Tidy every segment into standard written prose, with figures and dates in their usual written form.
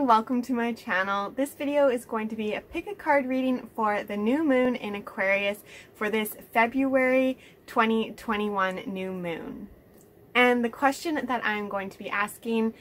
and welcome to my channel. This video is going to be a pick a card reading for the new moon in Aquarius for this February 2021 new moon. And the question that I'm going to be asking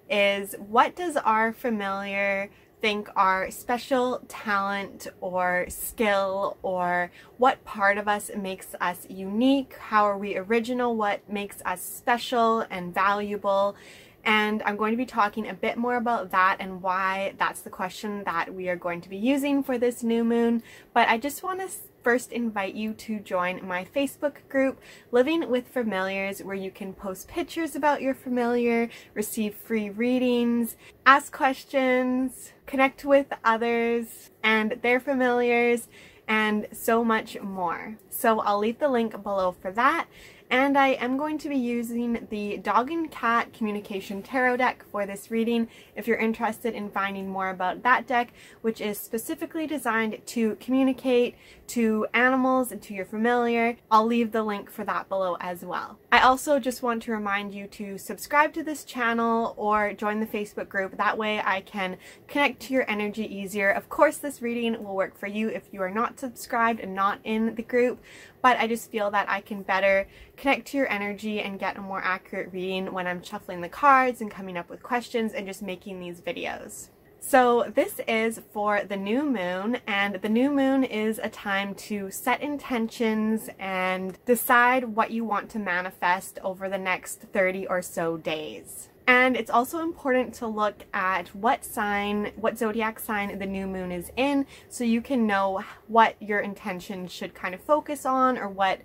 is, what does our familiar think our special talent or skill, or what part of us makes us unique? How are we original? What makes us special and valuable? And I'm going to be talking a bit more about that and why that's the question that we are going to be using for this new moon. But I just want to first invite you to join my Facebook group, Living with Familiars, where you can post pictures about your familiar, receive free readings, ask questions, connect with others and their familiars, and so much more. So I'll leave the link below for that. And I am going to be using the Dog and Cat Communication Tarot deck for this reading if you're interested in finding more about that deck, which is specifically designed to communicate to animals and to your familiar. I'll leave the link for that below as well. I also just want to remind you to subscribe to this channel or join the Facebook group. That way I can connect to your energy easier. Of course, this reading will work for you if you are not subscribed and not in the group, but I just feel that I can better connect to your energy and get a more accurate reading when I'm shuffling the cards and coming up with questions and just making these videos. So this is for the new moon, and the new moon is a time to set intentions and decide what you want to manifest over the next 30 or so days. And it's also important to look at what zodiac sign the new moon is in, so you can know what your intention should kind of focus on, or what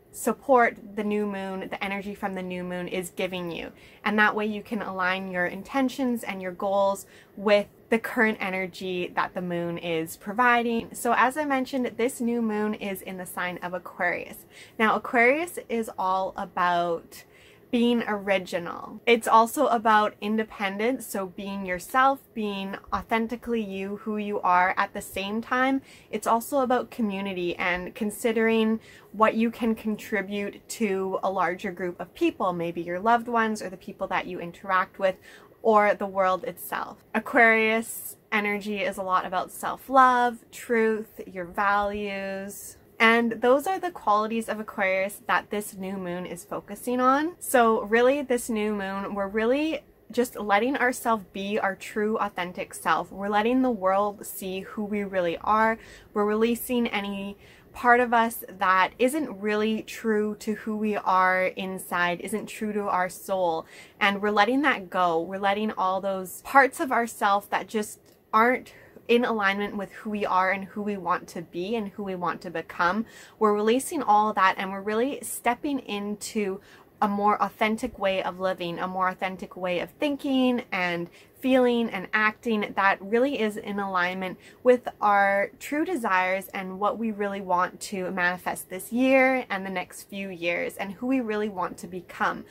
support the new moon, the energy from the new moon is giving you. And that way you can align your intentions and your goals with the current energy that the moon is providing. So as I mentioned, this new moon is in the sign of Aquarius. Now Aquarius is all about being original. It's also about independence, so being yourself, being authentically you, who you are. At the same time, it's also about community and considering what you can contribute to a larger group of people, maybe your loved ones or the people that you interact with, or the world itself. Aquarius energy is a lot about self-love, truth, your values. And those are the qualities of Aquarius that this new moon is focusing on. So really, this new moon, we're really just letting ourselves be our true authentic self. We're letting the world see who we really are. We're releasing any part of us that isn't really true to who we are inside, isn't true to our soul. And we're letting that go. We're letting all those parts of ourselves that just aren't in alignment with who we are and who we want to be and who we want to become. We're releasing all of that, and we're really stepping into a more authentic way of living, a more authentic way of thinking and feeling and acting that really is in alignment with our true desires and what we really want to manifest this year and the next few years, and who we really want to become,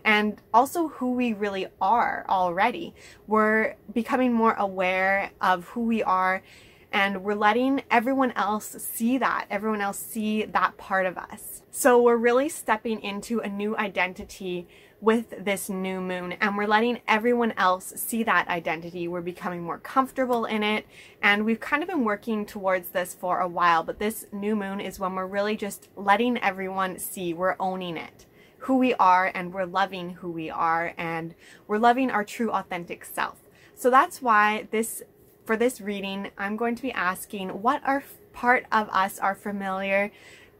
and also who we really are already. We're becoming more aware of who we are, and we're letting everyone else see that, part of us. So we're really stepping into a new identity with this new moon, and we're letting everyone else see that identity. We're becoming more comfortable in it, and we've kind of been working towards this for a while, but this new moon is when we're really just letting everyone see, we're owning it, who we are, and we're loving who we are, and we're loving our true authentic self. So that's why for this reading, I'm going to be asking what our part of us, our familiar,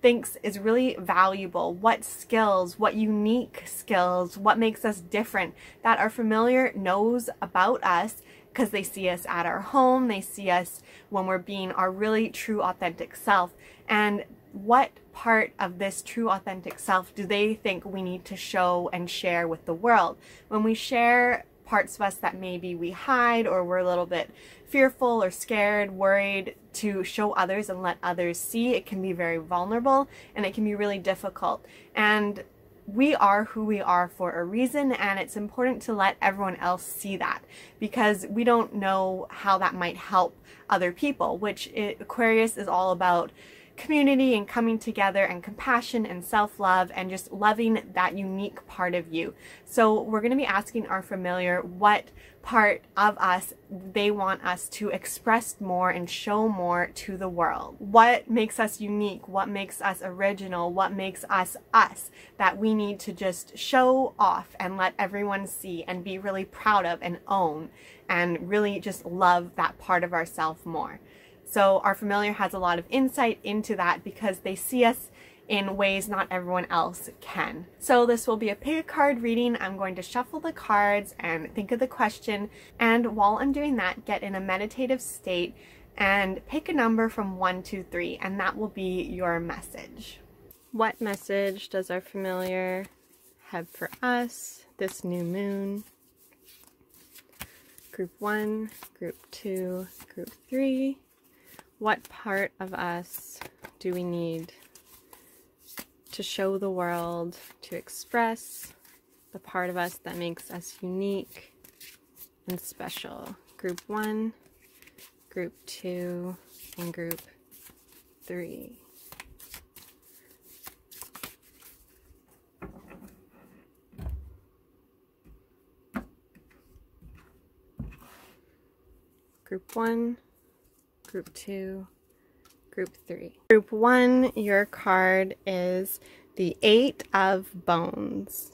thinks is really valuable, what skills, what unique skills, what makes us different, that our familiar knows about us because they see us at our home, they see us when we're being our really true authentic self. And what part of this true authentic self do they think we need to show and share with the world? When we share parts of us that maybe we hide, or we're a little bit fearful or scared, worried to show others and let others see, it can be very vulnerable and it can be really difficult. And we are who we are for a reason, and it's important to let everyone else see that, because we don't know how that might help other people, which Aquarius is all about community and coming together and compassion and self-love and just loving that unique part of you. So we're going to be asking our familiar what part of us they want us to express more and show more to the world. What makes us unique? What makes us original? What makes us us that we need to just show off and let everyone see and be really proud of and own and really just love that part of ourselves more. So our familiar has a lot of insight into that because they see us in ways not everyone else can. So this will be a pick a card reading. I'm going to shuffle the cards and think of the question, and while I'm doing that, get in a meditative state and pick a number from 1 to 3, and that will be your message. What message does our familiar have for us this new moon? Group 1, Group 2, Group 3. What part of us do we need to show the world, to express the part of us that makes us unique and special? Group 1, Group 2, and Group 3. Group 1, Group 2, Group 3. Group 1, your card is the 8 of Bones.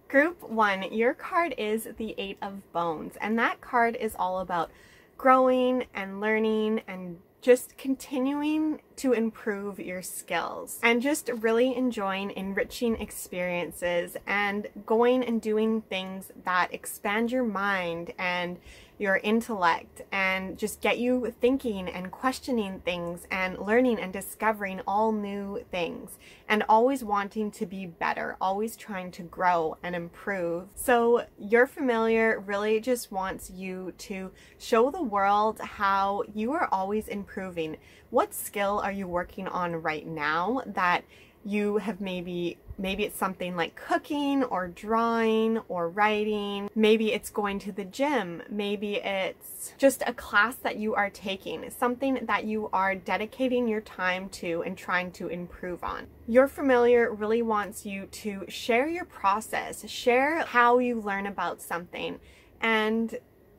Group 1, your card is the 8 of Bones, and that card is all about growing and learning and just continuing to improve your skills and just really enjoying enriching experiences and going and doing things that expand your mind and your intellect and just get you thinking and questioning things and learning and discovering all new things and always wanting to be better, always trying to grow and improve. So your familiar really just wants you to show the world how you are always improving. What skill are you working on right now that you have maybe it's something like cooking or drawing or writing. Maybe it's going to the gym. Maybe it's just a class that you are taking, something that you are dedicating your time to and trying to improve on. Your familiar really wants you to share your process, share how you learn about something, and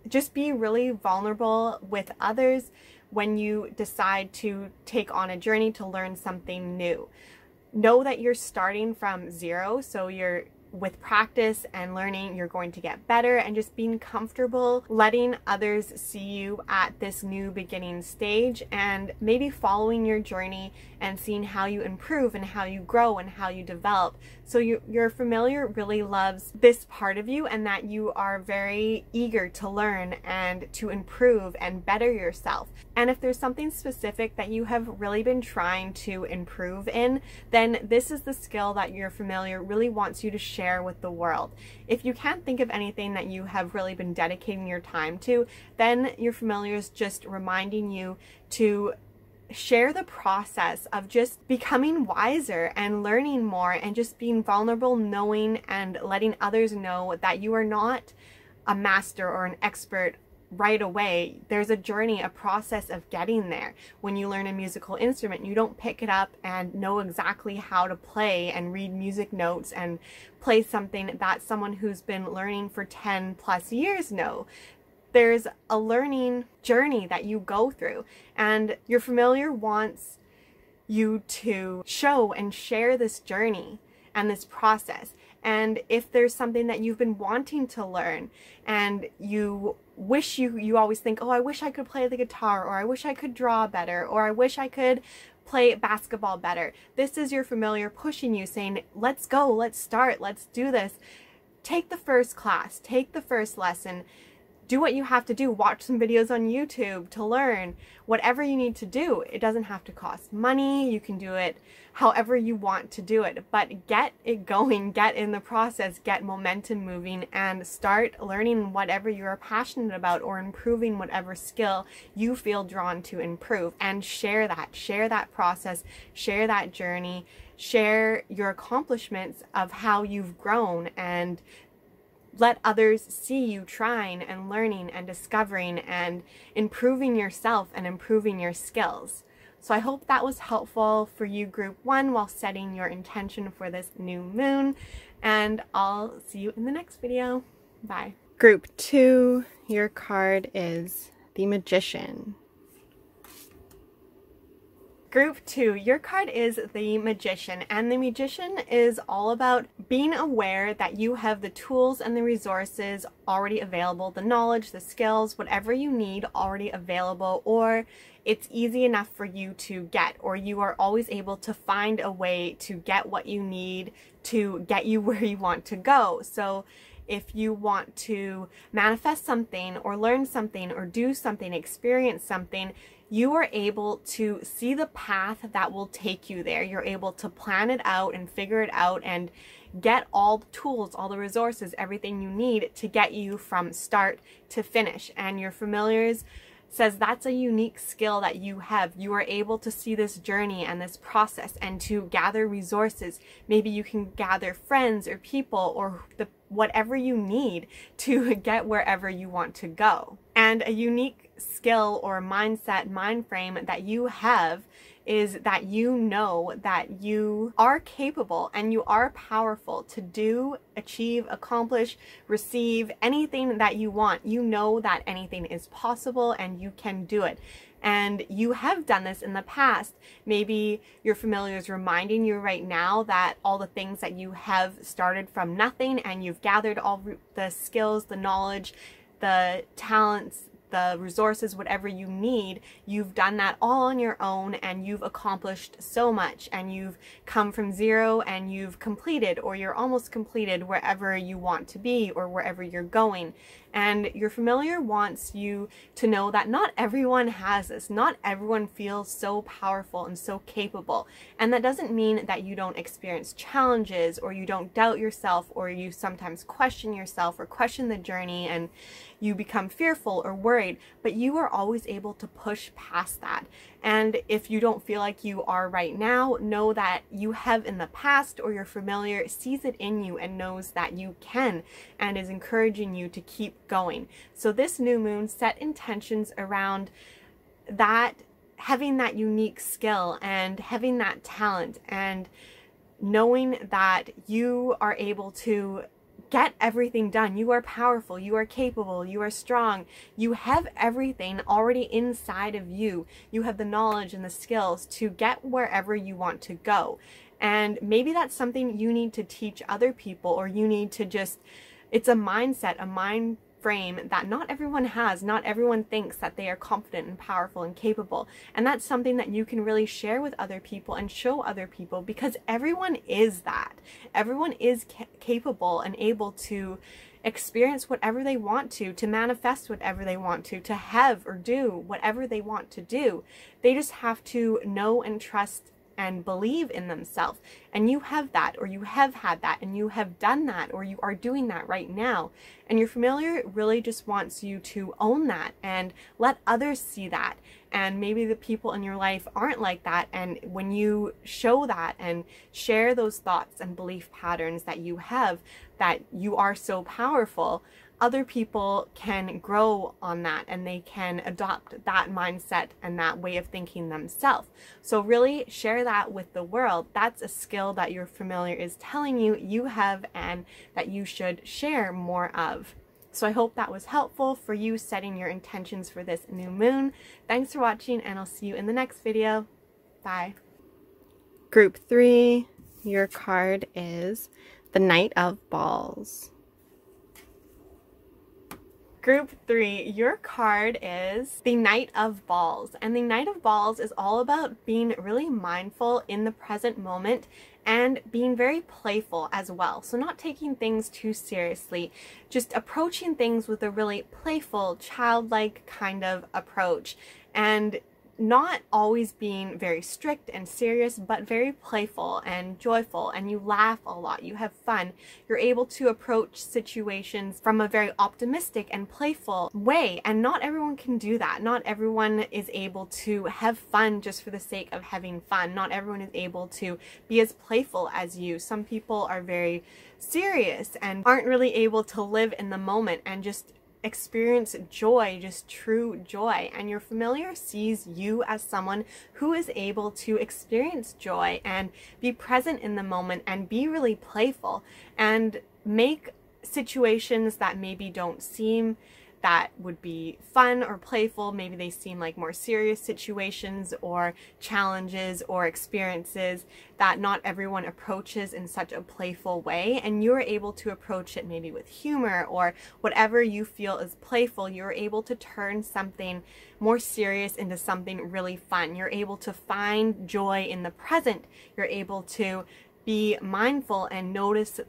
just be really vulnerable with others when you decide to take on a journey to learn something new. Know that you're starting from zero, so you're with practice and learning, you're going to get better, and just being comfortable letting others see you at this new beginning stage and maybe following your journey and seeing how you improve and how you grow and how you develop. So your familiar really loves this part of you and that you are very eager to learn and to improve and better yourself. And if there's something specific that you have really been trying to improve in, then this is the skill that your familiar really wants you to share with the world. If you can't think of anything that you have really been dedicating your time to, then your familiar is just reminding you to share the process of just becoming wiser and learning more and just being vulnerable, knowing and letting others know that you are not a master or an expert right away. There's a journey, a process of getting there. When you learn a musical instrument, you don't pick it up and know exactly how to play and read music notes and play something that someone who's been learning for 10 plus years know. There's a learning journey that you go through, and your familiar wants you to show and share this journey and this process. And if there's something that you've been wanting to learn and you wish you always think, oh, I wish I could play the guitar, or I wish I could draw better, or I wish I could play basketball better. This is your familiar pushing you, saying, let's go, let's start, let's do this. Take the first class, take the first lesson. Do what you have to do. Watch some videos on YouTube to learn. Whatever you need to do. It doesn't have to cost money. You can do it however you want to do it. But get it going. Get in the process. Get momentum moving and start learning whatever you are passionate about or improving whatever skill you feel drawn to improve. And share that. Share that process. Share that journey. Share your accomplishments of how you've grown and let others see you trying and learning and discovering and improving yourself and improving your skills. So I hope that was helpful for you, Group 1, while setting your intention for this new moon. And I'll see you in the next video. Bye. Group 2, your card is the Magician. Group 2, your card is the Magician, and the Magician is all about being aware that you have the tools and the resources already available, the knowledge, the skills, whatever you need already available, or it's easy enough for you to get, or you are always able to find a way to get what you need to get you where you want to go. So if you want to manifest something or learn something or do something, experience something, you are able to see the path that will take you there. You're able to plan it out and figure it out and get all the tools, all the resources, everything you need to get you from start to finish. And your familiars says that's a unique skill that you have. You are able to see this journey and this process and to gather resources. Maybe you can gather friends or people or whatever you need to get wherever you want to go. And a unique skill or mindset, mind frame that you have is that you know that you are capable and you are powerful to do, achieve, accomplish, receive anything that you want. You know that anything is possible and you can do it. And you have done this in the past. Maybe your familiar is reminding you right now that all the things that you have started from nothing and you've gathered all the skills, the knowledge, the talents, the resources, whatever you need, you've done that all on your own and you've accomplished so much and you've come from zero and you've completed or you're almost completed wherever you want to be or wherever you're going. And your familiar wants you to know that not everyone has this. Not everyone feels so powerful and so capable. And that doesn't mean that you don't experience challenges or you don't doubt yourself or you sometimes question yourself or question the journey and you become fearful or worried, but you are always able to push past that. And if you don't feel like you are right now, know that you have in the past, or your familiar sees it in you and knows that you can and is encouraging you to keep going. So this new moon, set intentions around that, having that unique skill and having that talent and knowing that you are able to get everything done. You are powerful, you are capable, you are strong, you have everything already inside of you. You have the knowledge and the skills to get wherever you want to go. And maybe that's something you need to teach other people, or you need to just, it's a mindset, a mind frame that not everyone has. Not everyone thinks that they are confident and powerful and capable. And that's something that you can really share with other people and show other people, because everyone is that. Everyone is capable and able to experience whatever they want to manifest whatever they want to have or do whatever they want to do. They just have to know and trust and believe in themselves. And you have that, or you have had that, and you have done that, or you are doing that right now. And your familiar really just wants you to own that and let others see that. And maybe the people in your life aren't like that. And when you show that and share those thoughts and belief patterns that you have, that you are so powerful, other people can grow on that and they can adopt that mindset and that way of thinking themselves. So really share that with the world. That's a skill that your familiar is telling you you have and that you should share more of. So I hope that was helpful for you setting your intentions for this new moon. Thanks for watching, and I'll see you in the next video. Bye. Group 3, your card is the Knight of Balls. Group 3, your card is the Knight of Balls. And the Knight of Balls is all about being really mindful in the present moment and being very playful as well. So not taking things too seriously, just approaching things with a really playful, childlike kind of approach. And not always being very strict and serious, but very playful and joyful, and you laugh a lot, you have fun. You're able to approach situations from a very optimistic and playful way, and not everyone can do that. Not everyone is able to have fun just for the sake of having fun. Not everyone is able to be as playful as you. Some people are very serious and aren't really able to live in the moment and just experience joy, just true joy. And your familiar sees you as someone who is able to experience joy and be present in the moment and be really playful and make situations that maybe don't seem that would be fun or playful, maybe they seem like more serious situations or challenges or experiences that not everyone approaches in such a playful way, and you're able to approach it maybe with humor or whatever you feel is playful. You're able to turn something more serious into something really fun. You're able to find joy in the present. You're able to be mindful and notice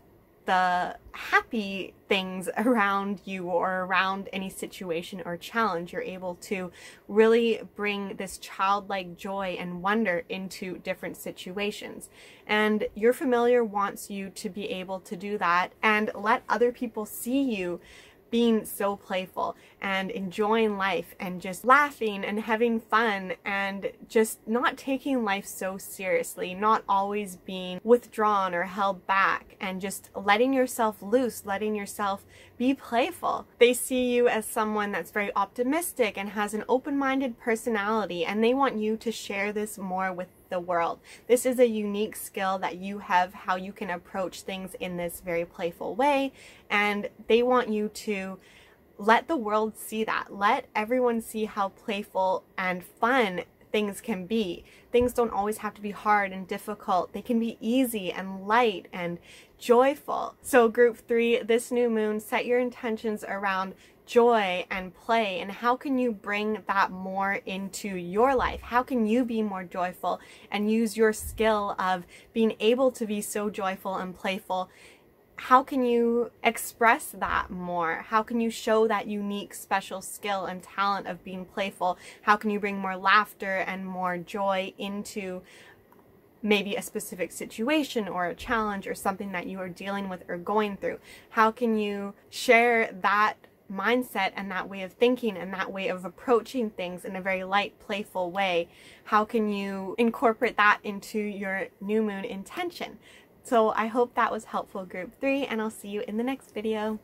the happy things around you or around any situation or challenge. You're able to really bring this childlike joy and wonder into different situations. And your familiar wants you to be able to do that and let other people see you being so playful and enjoying life and just laughing and having fun and just not taking life so seriously, not always being withdrawn or held back, and just letting yourself loose, letting yourself be playful. They see you as someone that's very optimistic and has an open-minded personality, and they want you to share this more with the world. This is a unique skill that you have, how you can approach things in this very playful way, and they want you to let the world see that. Let everyone see how playful and fun things can be. Things don't always have to be hard and difficult. They can be easy and light and joyful. So group 3, this new moon, set your intentions around joy and play, and how can you bring that more into your life? How can you be more joyful and use your skill of being able to be so joyful and playful? How can you express that more? How can you show that unique special skill and talent of being playful? How can you bring more laughter and more joy into maybe a specific situation or a challenge or something that you are dealing with or going through? How can you share that mindset and that way of thinking and that way of approaching things in a very light, playful way? How can you incorporate that into your new moon intention? So I hope that was helpful, group 3, and I'll see you in the next video.